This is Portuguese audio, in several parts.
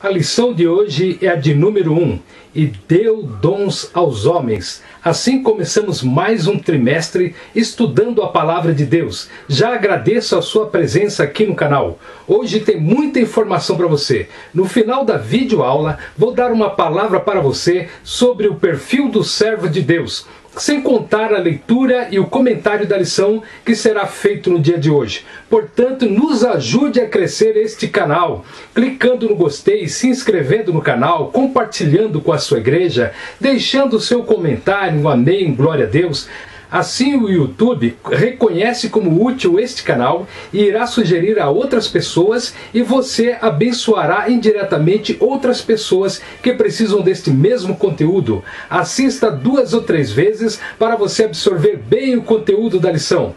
A lição de hoje é a de número 1, e deu dons aos homens. Assim começamos mais um trimestre estudando a Palavra de Deus. Já agradeço a sua presença aqui no canal. Hoje tem muita informação para você. No final da videoaula, vou dar uma palavra para você sobre o perfil do servo de Deus, sem contar a leitura e o comentário da lição que será feito no dia de hoje. Portanto, nos ajude a crescer este canal, clicando no gostei, se inscrevendo no canal, compartilhando com a sua igreja, deixando o seu comentário, um amém, glória a Deus. Assim o YouTube reconhece como útil este canal e irá sugerir a outras pessoas, e você abençoará indiretamente outras pessoas que precisam deste mesmo conteúdo. Assista 2 ou 3 vezes para você absorver bem o conteúdo da lição.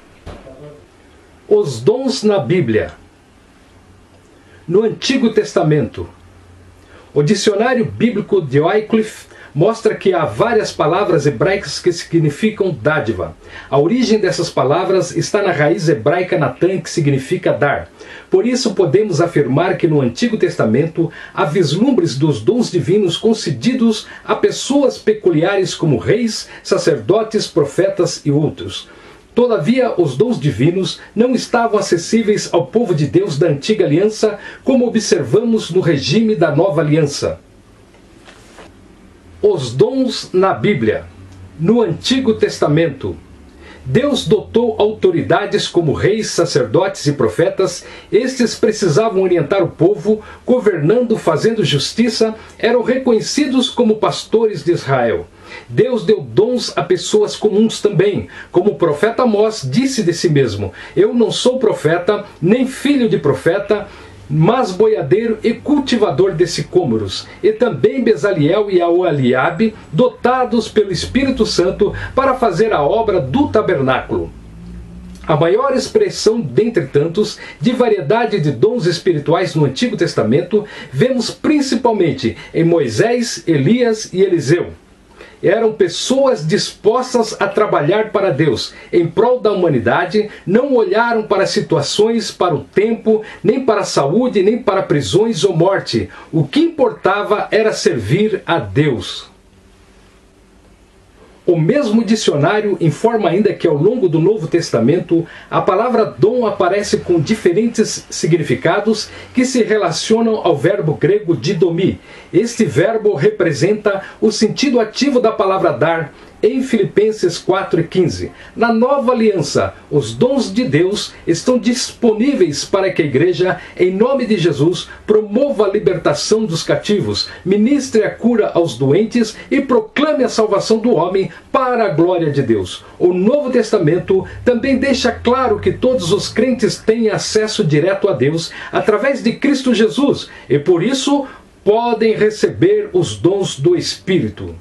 Os dons na Bíblia. No Antigo Testamento, o dicionário bíblico de Wycliffe mostra que há várias palavras hebraicas que significam dádiva. A origem dessas palavras está na raiz hebraica natan, que significa dar. Por isso podemos afirmar que no Antigo Testamento há vislumbres dos dons divinos concedidos a pessoas peculiares como reis, sacerdotes, profetas e outros. Todavia, os dons divinos não estavam acessíveis ao povo de Deus da Antiga Aliança, como observamos no regime da Nova Aliança. Os dons na Bíblia. No Antigo Testamento, Deus dotou autoridades como reis, sacerdotes e profetas. Estes precisavam orientar o povo, governando, fazendo justiça, eram reconhecidos como pastores de Israel. Deus deu dons a pessoas comuns também, como o profeta Amós disse de si mesmo: eu não sou profeta, nem filho de profeta, mas boiadeiro e cultivador de sicômoros, e também Bezaliel e Aholiabe, dotados pelo Espírito Santo para fazer a obra do tabernáculo. A maior expressão, dentre tantos, de variedade de dons espirituais no Antigo Testamento, vemos principalmente em Moisés, Elias e Eliseu. Eram pessoas dispostas a trabalhar para Deus, em prol da humanidade, não olharam para situações, para o tempo, nem para a saúde, nem para prisões ou morte. O que importava era servir a Deus. O mesmo dicionário informa ainda que ao longo do Novo Testamento, a palavra dom aparece com diferentes significados que se relacionam ao verbo grego didomi. Este verbo representa o sentido ativo da palavra dar, em Filipenses 4:15. Na Nova Aliança, os dons de Deus estão disponíveis para que a Igreja, em nome de Jesus, promova a libertação dos cativos, ministre a cura aos doentes e proclame a salvação do homem para a glória de Deus. O Novo Testamento também deixa claro que todos os crentes têm acesso direto a Deus através de Cristo Jesus e, por isso, podem receber os dons do Espírito.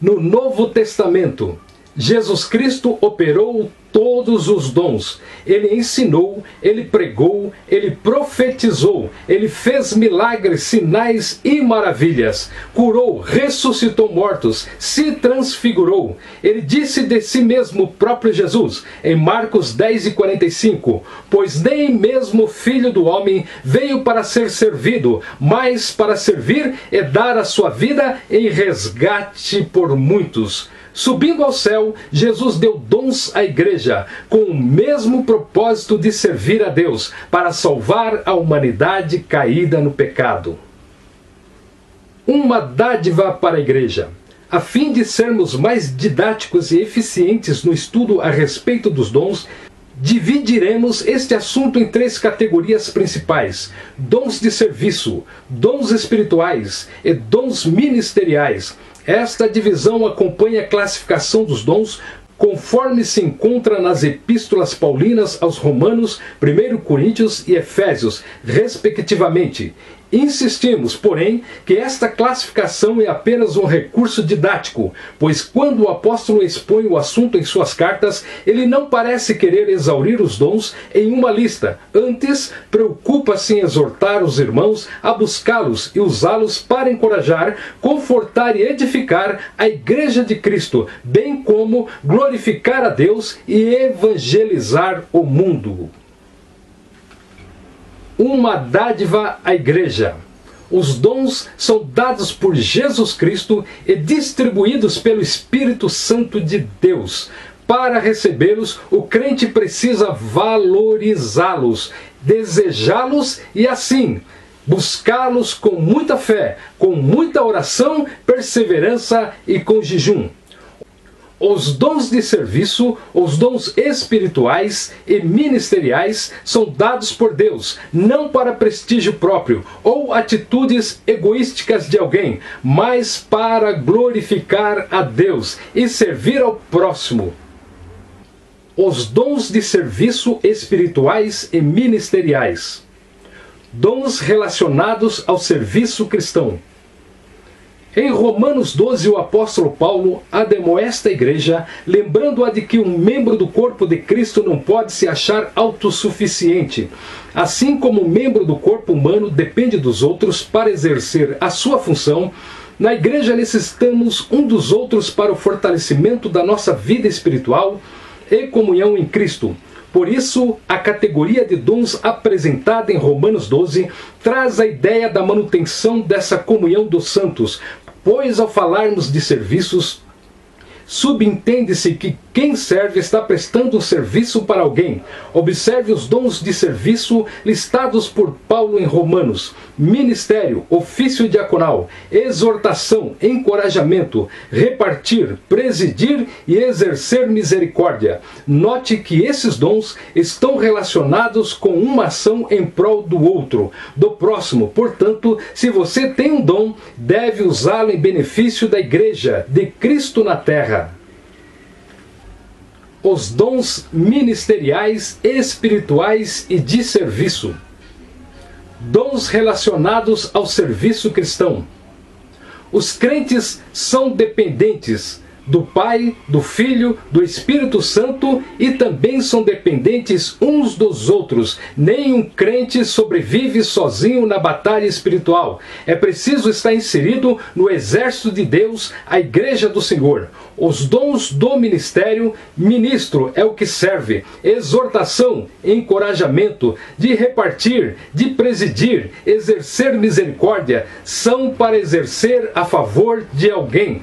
No Novo Testamento, Jesus Cristo operou todos os dons. Ele ensinou, ele pregou, ele profetizou, ele fez milagres, sinais e maravilhas, curou, ressuscitou mortos, se transfigurou. Ele disse de si mesmo, o próprio Jesus, em Marcos 10:45, pois nem mesmo o Filho do Homem veio para ser servido, mas para servir e dar a sua vida em resgate por muitos. Subindo ao céu, Jesus deu dons à igreja, com o mesmo propósito de servir a Deus, para salvar a humanidade caída no pecado. Uma dádiva para a igreja. A fim de sermos mais didáticos e eficientes no estudo a respeito dos dons, dividiremos este assunto em 3 categorias principais: dons de serviço, dons espirituais e dons ministeriais. Esta divisão acompanha a classificação dos dons conforme se encontra nas epístolas paulinas aos Romanos, 1 Coríntios e Efésios, respectivamente. Insistimos, porém, que esta classificação é apenas um recurso didático, pois quando o apóstolo expõe o assunto em suas cartas, ele não parece querer exaurir os dons em uma lista. Antes, preocupa-se em exortar os irmãos a buscá-los e usá-los para encorajar, confortar e edificar a Igreja de Cristo, bem como glorificar a Deus e evangelizar o mundo. Uma dádiva à igreja. Os dons são dados por Jesus Cristo e distribuídos pelo Espírito Santo de Deus. Para recebê-los, o crente precisa valorizá-los, desejá-los e assim buscá-los com muita fé, com muita oração, perseverança e com jejum. Os dons de serviço, os dons espirituais e ministeriais são dados por Deus, não para prestígio próprio ou atitudes egoísticas de alguém, mas para glorificar a Deus e servir ao próximo. Os dons de serviço espirituais e ministeriais. Dons relacionados ao serviço cristão. Em Romanos 12, o apóstolo Paulo admoesta a igreja, lembrando-a de que um membro do corpo de Cristo não pode se achar autossuficiente. Assim como um membro do corpo humano depende dos outros para exercer a sua função, na igreja necessitamos um dos outros para o fortalecimento da nossa vida espiritual e comunhão em Cristo. Por isso, a categoria de dons apresentada em Romanos 12 traz a ideia da manutenção dessa comunhão dos santos, pois ao falarmos de serviços, subentende-se que quem serve está prestando um serviço para alguém. Observe os dons de serviço listados por Paulo em Romanos: ministério, ofício diaconal, exortação, encorajamento, repartir, presidir e exercer misericórdia. Note que esses dons estão relacionados com uma ação em prol do outro, do próximo. Portanto, se você tem um dom, deve usá-lo em benefício da igreja, de Cristo na terra. Os dons ministeriais, espirituais e de serviço. Dons relacionados ao serviço cristão. Os crentes são dependentes do Pai, do Filho, do Espírito Santo e também são dependentes uns dos outros. Nenhum crente sobrevive sozinho na batalha espiritual. É preciso estar inserido no exército de Deus, a igreja do Senhor. Os dons do ministério: ministro é o que serve, exortação, encorajamento, de repartir, de presidir, exercer misericórdia, são para exercer a favor de alguém.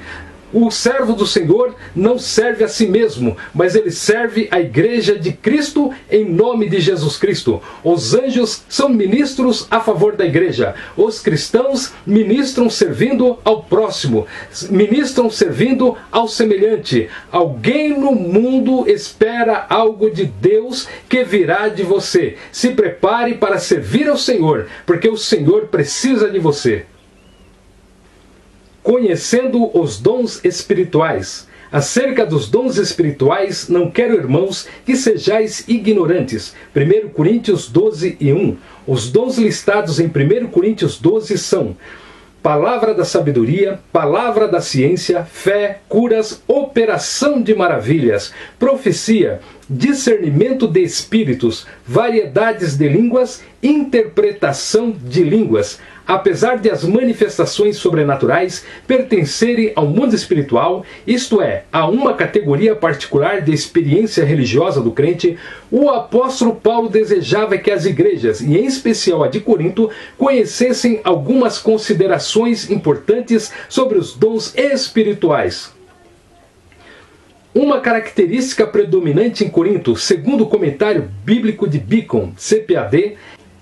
O servo do Senhor não serve a si mesmo, mas ele serve a igreja de Cristo em nome de Jesus Cristo. Os anjos são ministros a favor da igreja. Os cristãos ministram servindo ao próximo, ministram servindo ao semelhante. Alguém no mundo espera algo de Deus que virá de você. Se prepare para servir ao Senhor, porque o Senhor precisa de você. Conhecendo os dons espirituais. Acerca dos dons espirituais, não quero, irmãos, que sejais ignorantes. 1 Coríntios 12 e 1. Os dons listados em 1 Coríntios 12 são: palavra da sabedoria, palavra da ciência, fé, curas, operação de maravilhas, profecia, discernimento de espíritos, variedades de línguas, interpretação de línguas. Apesar de as manifestações sobrenaturais pertencerem ao mundo espiritual, isto é, a uma categoria particular de experiência religiosa do crente, o apóstolo Paulo desejava que as igrejas, e em especial a de Corinto, conhecessem algumas considerações importantes sobre os dons espirituais. Uma característica predominante em Corinto, segundo o comentário bíblico de Beacon, CPAD,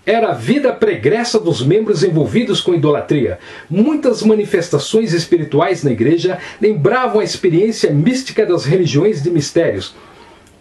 era a vida pregressa dos membros envolvidos com idolatria. Muitas manifestações espirituais na igreja lembravam a experiência mística das religiões de mistérios.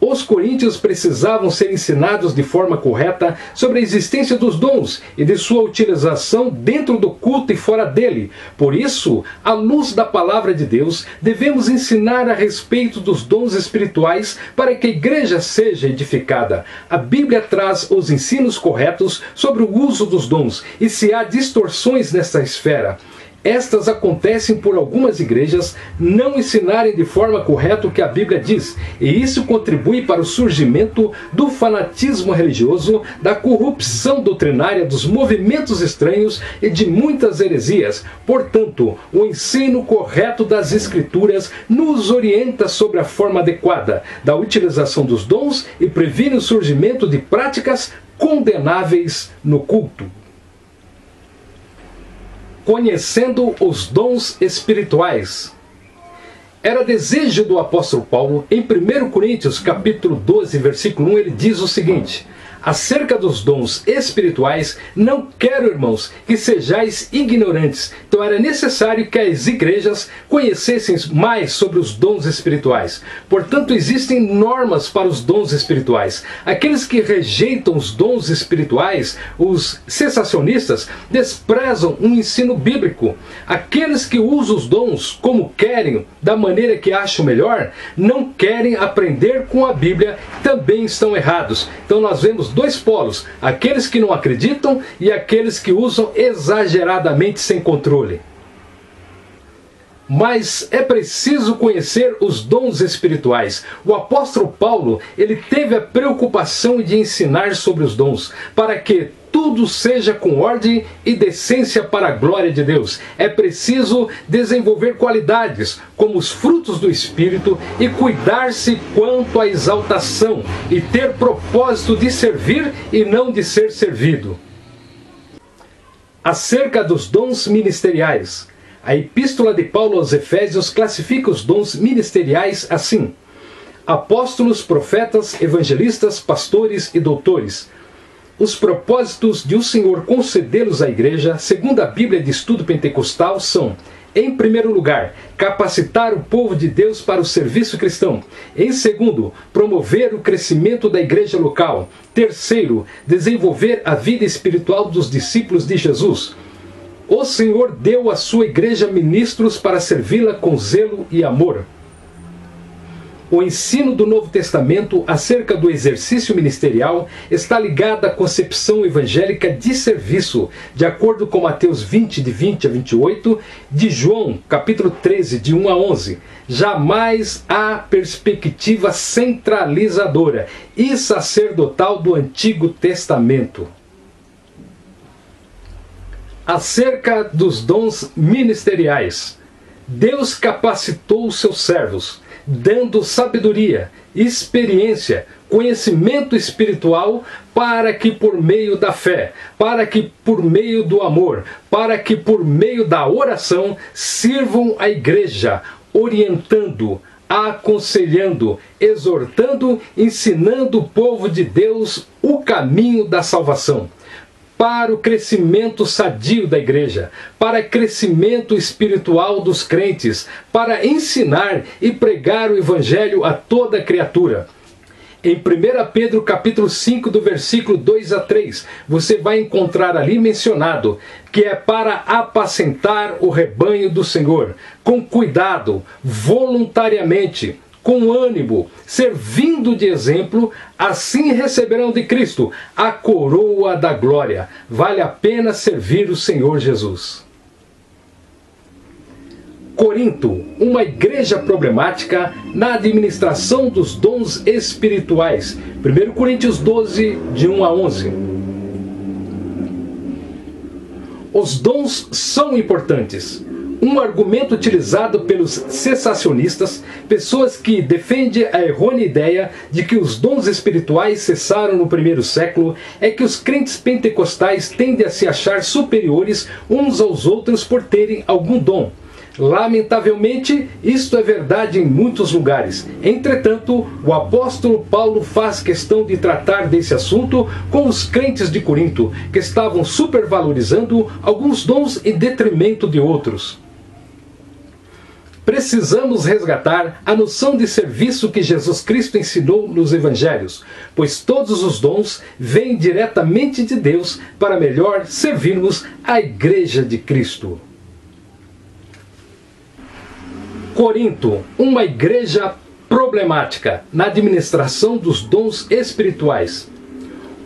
Os coríntios precisavam ser ensinados de forma correta sobre a existência dos dons e de sua utilização dentro do culto e fora dele. Por isso, à luz da palavra de Deus, devemos ensinar a respeito dos dons espirituais para que a igreja seja edificada. A Bíblia traz os ensinos corretos sobre o uso dos dons e se há distorções nessa esfera. Estas acontecem por algumas igrejas não ensinarem de forma correta o que a Bíblia diz, e isso contribui para o surgimento do fanatismo religioso, da corrupção doutrinária, dos movimentos estranhos e de muitas heresias. Portanto, o ensino correto das Escrituras nos orienta sobre a forma adequada da utilização dos dons e previne o surgimento de práticas condenáveis no culto. conhecendo os dons espirituais. Era desejo do apóstolo Paulo, em 1 Coríntios capítulo 12, versículo 1, ele diz o seguinte: acerca dos dons espirituais, não quero, irmãos, que sejais ignorantes. Então era necessário que as igrejas conhecessem mais sobre os dons espirituais. Portanto, existem normas para os dons espirituais. Aqueles que rejeitam os dons espirituais, os cessacionistas, desprezam um ensino bíblico. Aqueles que usam os dons como querem, da maneira que acham melhor, não querem aprender com a Bíblia, também estão errados. Então nós vemos dois polos: aqueles que não acreditam e aqueles que usam exageradamente sem controle. Mas é preciso conhecer os dons espirituais. O apóstolo Paulo, ele teve a preocupação de ensinar sobre os dons, para que tudo seja com ordem e decência para a glória de Deus. É preciso desenvolver qualidades, como os frutos do Espírito, e cuidar-se quanto à exaltação, e ter propósito de servir e não de ser servido. Acerca dos dons ministeriais. A epístola de Paulo aos Efésios classifica os dons ministeriais assim: apóstolos, profetas, evangelistas, pastores e doutores. Os propósitos de o Senhor concedê-los à igreja, segundo a Bíblia de Estudo Pentecostal, são: em primeiro lugar, capacitar o povo de Deus para o serviço cristão. Em segundo, promover o crescimento da igreja local. Terceiro, desenvolver a vida espiritual dos discípulos de Jesus. O Senhor deu à sua igreja ministros para servi-la com zelo e amor. O ensino do Novo Testamento acerca do exercício ministerial está ligado à concepção evangélica de serviço, de acordo com Mateus 20, de 20 a 28, de João, capítulo 13, de 1 a 11. Jamais há perspectiva centralizadora e sacerdotal do Antigo Testamento. Acerca dos dons ministeriais. Deus capacitou os seus servos, dando sabedoria, experiência, conhecimento espiritual, para que por meio da fé, para que por meio do amor, para que por meio da oração sirvam a igreja, orientando, aconselhando, exortando, ensinando o povo de Deus o caminho da salvação, para o crescimento sadio da igreja, para crescimento espiritual dos crentes, para ensinar e pregar o evangelho a toda criatura. Em 1 Pedro capítulo 5, do versículo 2 a 3, você vai encontrar ali mencionado que é para apacentar o rebanho do Senhor, com cuidado, voluntariamente, com ânimo, servindo de exemplo, assim receberão de Cristo a coroa da glória. Vale a pena servir o Senhor Jesus. Corinto, uma igreja problemática na administração dos dons espirituais. 1 Coríntios 12, de 1 a 11. Os dons são importantes. Um argumento utilizado pelos cessacionistas, pessoas que defendem a errônea ideia de que os dons espirituais cessaram no primeiro século, é que os crentes pentecostais tendem a se achar superiores uns aos outros por terem algum dom. Lamentavelmente, isto é verdade em muitos lugares. Entretanto, o apóstolo Paulo faz questão de tratar desse assunto com os crentes de Corinto, que estavam supervalorizando alguns dons em detrimento de outros. Precisamos resgatar a noção de serviço que Jesus Cristo ensinou nos evangelhos, pois todos os dons vêm diretamente de Deus para melhor servirmos a igreja de Cristo. Corinto, uma igreja problemática na administração dos dons espirituais.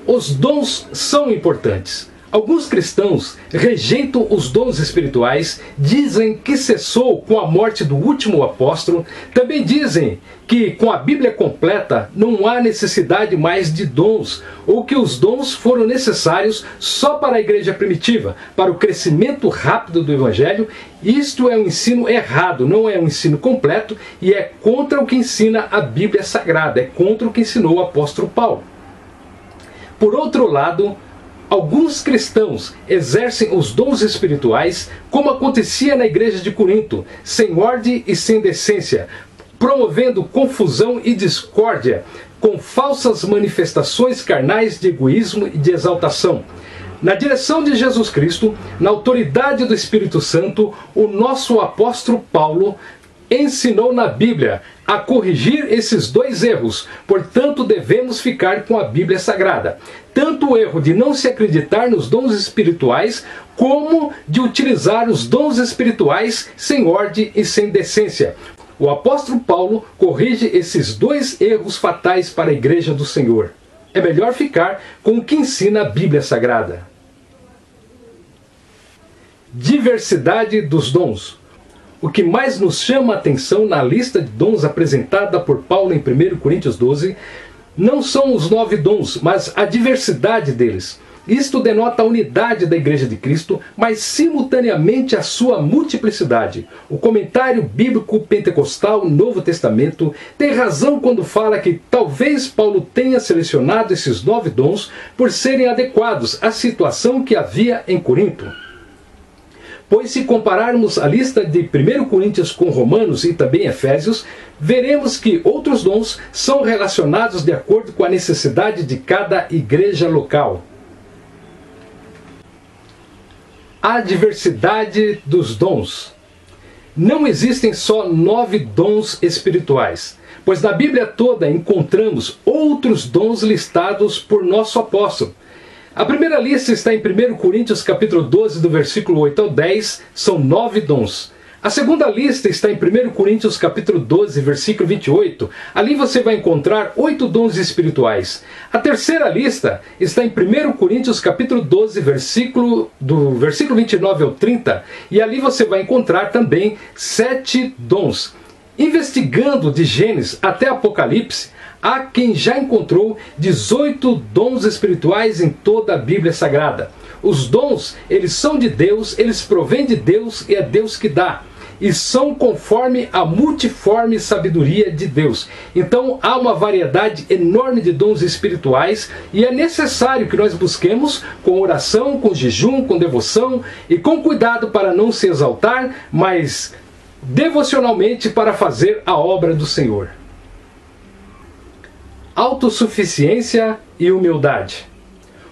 Os dons são importantes. Alguns cristãos rejeitam os dons espirituais, dizem que cessou com a morte do último apóstolo, também dizem que com a Bíblia completa não há necessidade mais de dons, ou que os dons foram necessários só para a igreja primitiva, para o crescimento rápido do Evangelho. Isto é um ensino errado, não é um ensino completo e é contra o que ensina a Bíblia Sagrada, é contra o que ensinou o apóstolo Paulo. Por outro lado, Alguns cristãos exercem os dons espirituais, como acontecia na igreja de Corinto, sem ordem e sem decência, promovendo confusão e discórdia, com falsas manifestações carnais de egoísmo e de exaltação. Na direção de Jesus Cristo, na autoridade do Espírito Santo, o nosso apóstolo Paulo ensinou na Bíblia a corrigir esses dois erros. Portanto, devemos ficar com a Bíblia Sagrada. Tanto o erro de não se acreditar nos dons espirituais, como de utilizar os dons espirituais sem ordem e sem decência. O apóstolo Paulo corrige esses dois erros fatais para a igreja do Senhor. É melhor ficar com o que ensina a Bíblia Sagrada. Diversidade dos dons. O que mais nos chama a atenção na lista de dons apresentada por Paulo em 1 Coríntios 12 não são os 9 dons, mas a diversidade deles. Isto denota a unidade da Igreja de Cristo, mas simultaneamente a sua multiplicidade. O comentário bíblico pentecostal Novo Testamento tem razão quando fala que talvez Paulo tenha selecionado esses 9 dons por serem adequados à situação que havia em Corinto. Pois se compararmos a lista de 1 Coríntios com Romanos e também Efésios, veremos que outros dons são relacionados de acordo com a necessidade de cada igreja local. A diversidade dos dons. Não existem só 9 dons espirituais, pois na Bíblia toda encontramos outros dons listados por nosso apóstolo. A primeira lista está em 1 Coríntios capítulo 12, do versículo 8 ao 10, são 9 dons. A segunda lista está em 1 Coríntios capítulo 12, versículo 28. Ali você vai encontrar 8 dons espirituais. A terceira lista está em 1 Coríntios capítulo 12, do versículo 29 ao 30. E ali você vai encontrar também 7 dons. Investigando de Gênesis até Apocalipse, há quem já encontrou 18 dons espirituais em toda a Bíblia Sagrada. Os dons, eles são de Deus, eles provêm de Deus e é Deus que dá. E são conforme a multiforme sabedoria de Deus. Então há uma variedade enorme de dons espirituais e é necessário que nós busquemos com oração, com jejum, com devoção e com cuidado para não se exaltar, mas devocionalmente para fazer a obra do Senhor. Autossuficiência e humildade.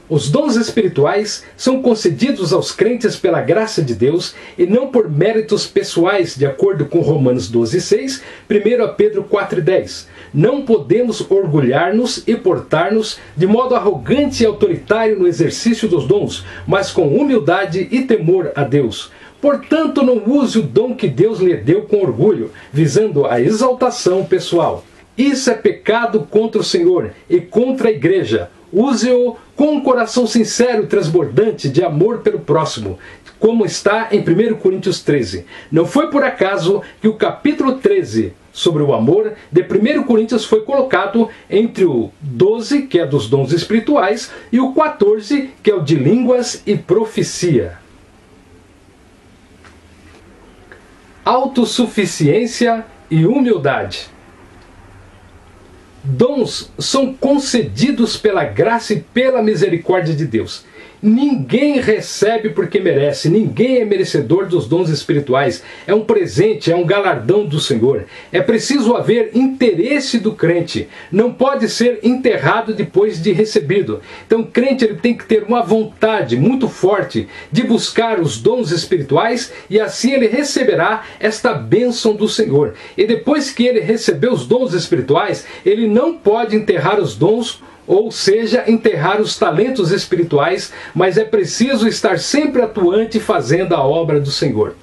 Os dons espirituais são concedidos aos crentes pela graça de Deus e não por méritos pessoais, de acordo com Romanos 12:6, 1 Pedro 4:10. Não podemos orgulhar-nos e portar-nos de modo arrogante e autoritário no exercício dos dons, mas com humildade e temor a Deus. Portanto, não use o dom que Deus lhe deu com orgulho, visando a exaltação pessoal. Isso é pecado contra o Senhor e contra a igreja. Use-o com um coração sincero e transbordante de amor pelo próximo, como está em 1 Coríntios 13. Não foi por acaso que o capítulo 13, sobre o amor, de 1 Coríntios foi colocado entre o 12, que é dos dons espirituais, e o 14, que é o de línguas e profecia. Autossuficiência e humildade. Dons são concedidos pela graça e pela misericórdia de Deus. Ninguém recebe porque merece, ninguém é merecedor dos dons espirituais. É um presente, é um galardão do Senhor. É preciso haver interesse do crente. Não pode ser enterrado depois de recebido. Então o crente ele tem que ter uma vontade muito forte de buscar os dons espirituais e assim ele receberá esta bênção do Senhor. E depois que ele recebeu os dons espirituais, ele não pode enterrar os dons, ou seja, enterrar os talentos espirituais, mas é preciso estar sempre atuante fazendo a obra do Senhor.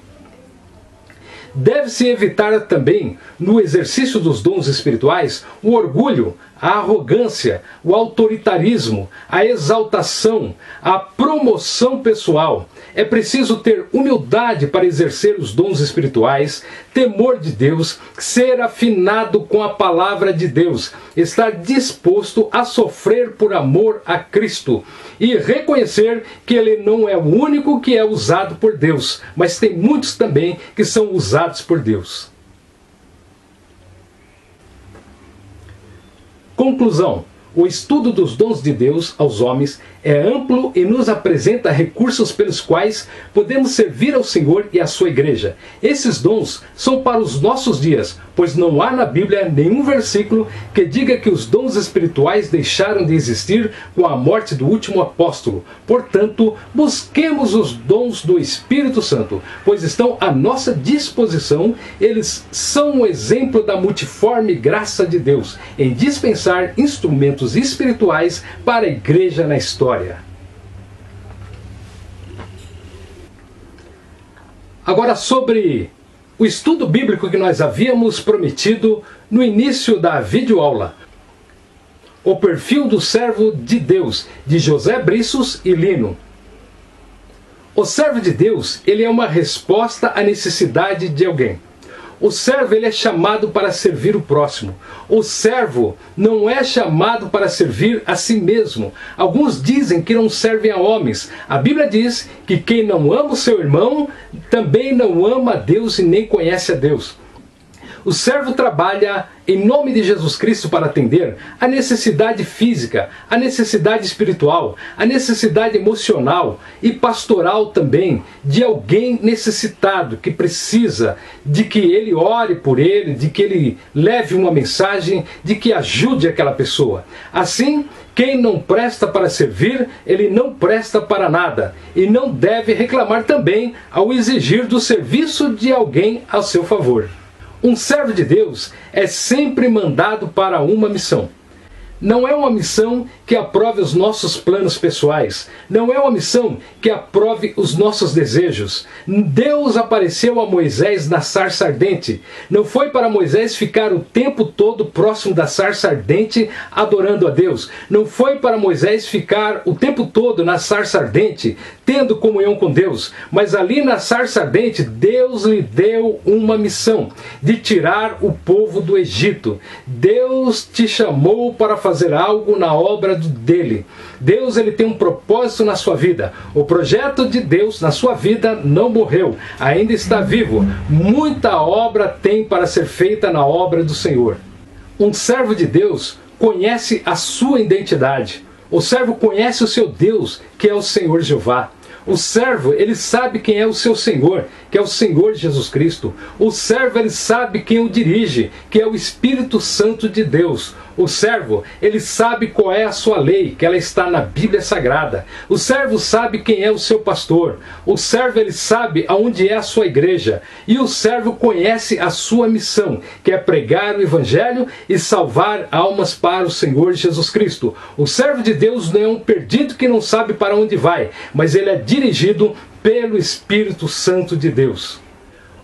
Deve-se evitar também, no exercício dos dons espirituais, o orgulho, a arrogância, o autoritarismo, a exaltação, a promoção pessoal. É preciso ter humildade para exercer os dons espirituais, temor de Deus, ser afinado com a palavra de Deus, estar disposto a sofrer por amor a Cristo e reconhecer que Ele não é o único que é usado por Deus, mas tem muitos também que são usados por Deus. Conclusão. O estudo dos dons de Deus aos homens É amplo e nos apresenta recursos pelos quais podemos servir ao Senhor e à sua igreja. Esses dons são para os nossos dias, pois não há na Bíblia nenhum versículo que diga que os dons espirituais deixaram de existir com a morte do último apóstolo. Portanto, busquemos os dons do Espírito Santo, pois estão à nossa disposição. Eles são um exemplo da multiforme graça de Deus em dispensar instrumentos espirituais para a igreja na história. Agora, sobre o estudo bíblico que nós havíamos prometido no início da videoaula. O perfil do servo de Deus, de José Briços e Lino. O servo de Deus, ele é uma resposta à necessidade de alguém. O servo, ele é chamado para servir o próximo. O servo não é chamado para servir a si mesmo. Alguns dizem que não servem a homens. A Bíblia diz que quem não ama o seu irmão também não ama a Deus e nem conhece a Deus. O servo trabalha em nome de Jesus Cristo para atender a necessidade física, a necessidade espiritual, a necessidade emocional e pastoral também de alguém necessitado que precisa de que ele ore por ele, de que ele leve uma mensagem, de que ajude aquela pessoa. Assim, quem não presta para servir, ele não presta para nada e não deve reclamar também ao exigir do serviço de alguém a seu favor. Um servo de Deus é sempre mandado para uma missão. Não é uma missão que aprove os nossos planos pessoais. Não é uma missão que aprove os nossos desejos. Deus apareceu a Moisés na sarça ardente. Não foi para Moisés ficar o tempo todo próximo da sarça ardente adorando a Deus. Não foi para Moisés ficar o tempo todo na sarça ardente tendo comunhão com Deus. Mas ali na sarça ardente, Deus lhe deu uma missão de tirar o povo do Egito. Deus te chamou para fazer algo na obra dele. Deus, ele tem um propósito na sua vida. O projeto de Deus na sua vida não morreu, ainda está vivo. Muita obra tem para ser feita na obra do Senhor. Um servo de Deus conhece a sua identidade. O servo conhece o seu Deus, que é o Senhor Jeová. O servo, ele sabe quem é o seu Senhor, que é o Senhor Jesus Cristo. O servo, ele sabe quem o dirige, que é o Espírito Santo de Deus. O servo, ele sabe qual é a sua lei, que ela está na Bíblia Sagrada. O servo sabe quem é o seu pastor. O servo, ele sabe aonde é a sua igreja. E o servo conhece a sua missão, que é pregar o Evangelho e salvar almas para o Senhor Jesus Cristo. O servo de Deus não é um perdido que não sabe para onde vai, mas ele é dirigido pelo Espírito Santo de Deus.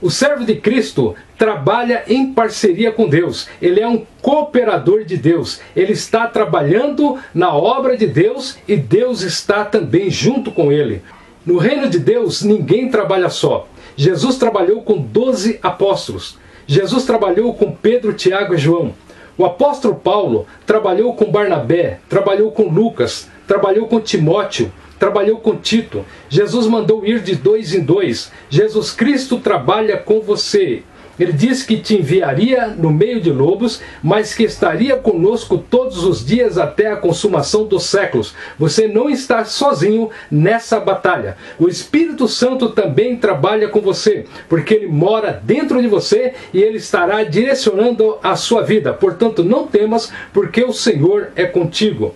O servo de Cristo trabalha em parceria com Deus. Ele é um cooperador de Deus. Ele está trabalhando na obra de Deus e Deus está também junto com ele. No reino de Deus, ninguém trabalha só. Jesus trabalhou com 12 apóstolos. Jesus trabalhou com Pedro, Tiago e João. O apóstolo Paulo trabalhou com Barnabé, trabalhou com Lucas, trabalhou com Timóteo, trabalhou com Tito. Jesus mandou ir de 2 em 2. Jesus Cristo trabalha com você. Ele disse que te enviaria no meio de lobos, mas que estaria conosco todos os dias até a consumação dos séculos. Você não está sozinho nessa batalha. O Espírito Santo também trabalha com você, porque ele mora dentro de você e ele estará direcionando a sua vida. Portanto, não temas, porque o Senhor é contigo.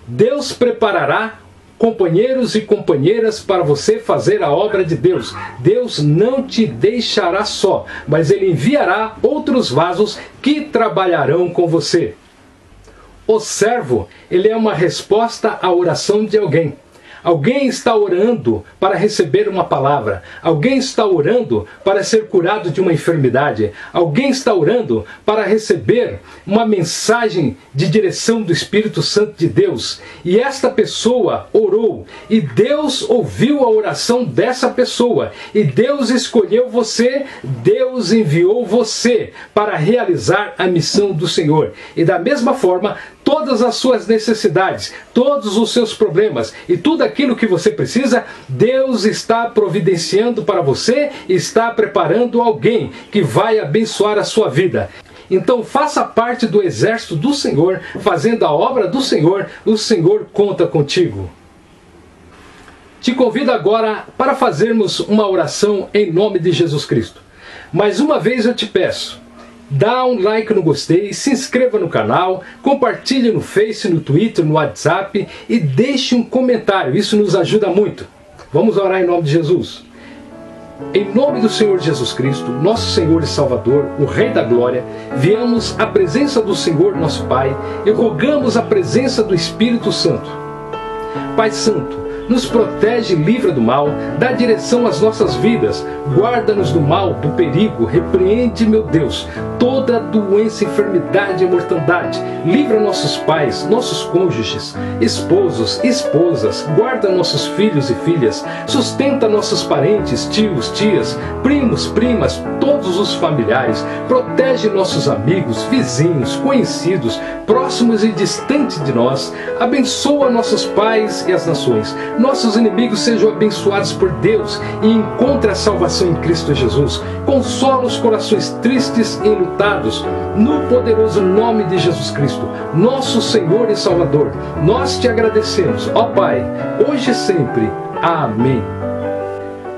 Deus preparará companheiros e companheiras para você fazer a obra de Deus. Deus não te deixará só, mas ele enviará outros vasos que trabalharão com você. O servo, ele é uma resposta à oração de alguém. Alguém está orando para receber uma palavra. Alguém está orando para ser curado de uma enfermidade. Alguém está orando para receber uma mensagem de direção do Espírito Santo de Deus. E esta pessoa orou. E Deus ouviu a oração dessa pessoa. E Deus escolheu você. Deus enviou você para realizar a missão do Senhor. E da mesma forma, todas as suas necessidades, todos os seus problemas e tudo aquilo que você precisa, Deus está providenciando para você e está preparando alguém que vai abençoar a sua vida. Então faça parte do exército do Senhor, fazendo a obra do Senhor, o Senhor conta contigo. Te convido agora para fazermos uma oração em nome de Jesus Cristo. Mais uma vez eu te peço, dá um like no gostei, se inscreva no canal, compartilhe no Face, no Twitter, no WhatsApp e deixe um comentário, isso nos ajuda muito. Vamos orar em nome de Jesus. Em nome do Senhor Jesus Cristo, nosso Senhor e Salvador, o Rei da Glória, viemos à presença do Senhor, nosso Pai, e rogamos a presença do Espírito Santo. Pai Santo, nos protege e livra do mal, dá direção às nossas vidas, guarda-nos do mal, do perigo, repreende, meu Deus, toda doença, enfermidade e mortandade, livra nossos pais, nossos cônjuges, esposos, esposas, guarda nossos filhos e filhas, sustenta nossos parentes, tios, tias, primos, primas, todos os familiares, protege nossos amigos, vizinhos, conhecidos, próximos e distantes de nós, abençoa nossos pais e as nações. Nossos inimigos sejam abençoados por Deus e encontre a salvação em Cristo Jesus. Consola os corações tristes e enlutados, no poderoso nome de Jesus Cristo, nosso Senhor e Salvador. Nós te agradecemos, ó Pai, hoje e sempre. Amém.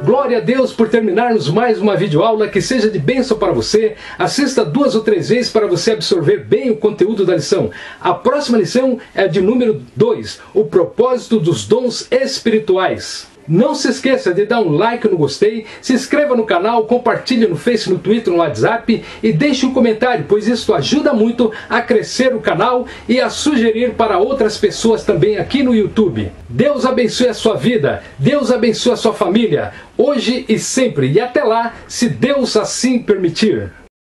Glória a Deus por terminarmos mais uma videoaula que seja de bênção para você. Assista 2 ou 3 vezes para você absorver bem o conteúdo da lição. A próxima lição é de número 2, o propósito dos dons espirituais. Não se esqueça de dar um like no gostei, se inscreva no canal, compartilhe no Face, no Twitter, no WhatsApp e deixe um comentário, pois isso ajuda muito a crescer o canal e a sugerir para outras pessoas também aqui no YouTube. Deus abençoe a sua vida, Deus abençoe a sua família, hoje e sempre. E até lá, se Deus assim permitir.